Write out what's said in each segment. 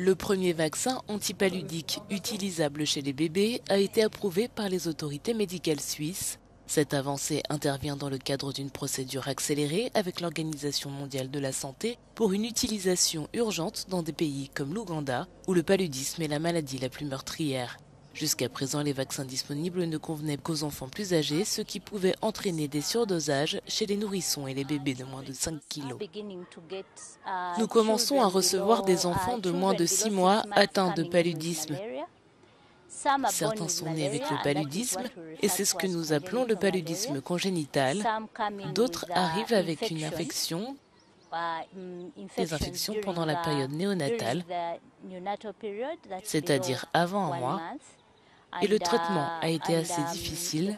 Le premier vaccin antipaludique utilisable chez les bébés a été approuvé par les autorités médicales suisses. Cette avancée intervient dans le cadre d'une procédure accélérée avec l'Organisation mondiale de la santé pour une utilisation urgente dans des pays comme l'Ouganda, où le paludisme est la maladie la plus meurtrière. Jusqu'à présent, les vaccins disponibles ne convenaient qu'aux enfants plus âgés, ce qui pouvait entraîner des surdosages chez les nourrissons et les bébés de moins de 5 kilos. Nous commençons à recevoir des enfants de moins de 6 mois atteints de paludisme. Certains sont nés avec le paludisme, et c'est ce que nous appelons le paludisme congénital. D'autres arrivent avec une infection, des infections pendant la période néonatale, c'est-à-dire avant un mois, et le traitement a été assez difficile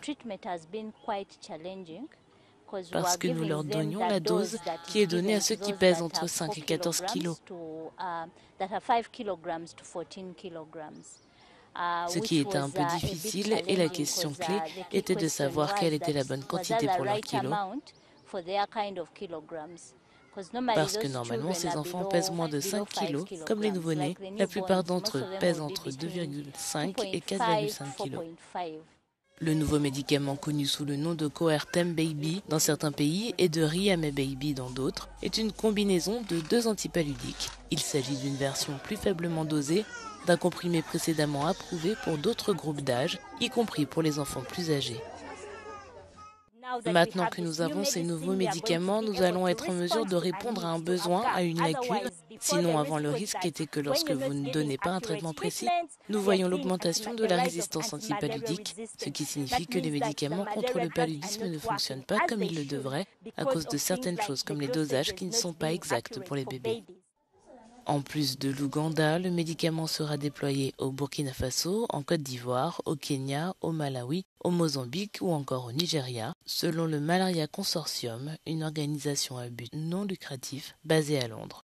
parce que nous leur donnions la dose qui est donnée à ceux qui pèsent entre 5 et 14 kilos. Ce qui était un peu difficile et la question clé était de savoir quelle était la bonne quantité pour leur kilo. Parce que normalement, ces enfants pèsent moins de 5 kilos, comme les nouveau-nés. La plupart d'entre eux pèsent entre 2,5 et 4,5 kilos. Le nouveau médicament connu sous le nom de Coartem Baby dans certains pays et de Riame Baby dans d'autres est une combinaison de deux antipaludiques. Il s'agit d'une version plus faiblement dosée d'un comprimé précédemment approuvé pour d'autres groupes d'âge, y compris pour les enfants plus âgés. Maintenant que nous avons ces nouveaux médicaments, nous allons être en mesure de répondre à un besoin, à une lacune. Sinon, avant, le risque était que lorsque vous ne donnez pas un traitement précis, nous voyons l'augmentation de la résistance antipaludique, ce qui signifie que les médicaments contre le paludisme ne fonctionnent pas comme ils le devraient à cause de certaines choses comme les dosages qui ne sont pas exacts pour les bébés. En plus de l'Ouganda, le médicament sera déployé au Burkina Faso, en Côte d'Ivoire, au Kenya, au Malawi, au Mozambique ou encore au Nigeria, selon le Malaria Consortium, une organisation à but non lucratif basée à Londres.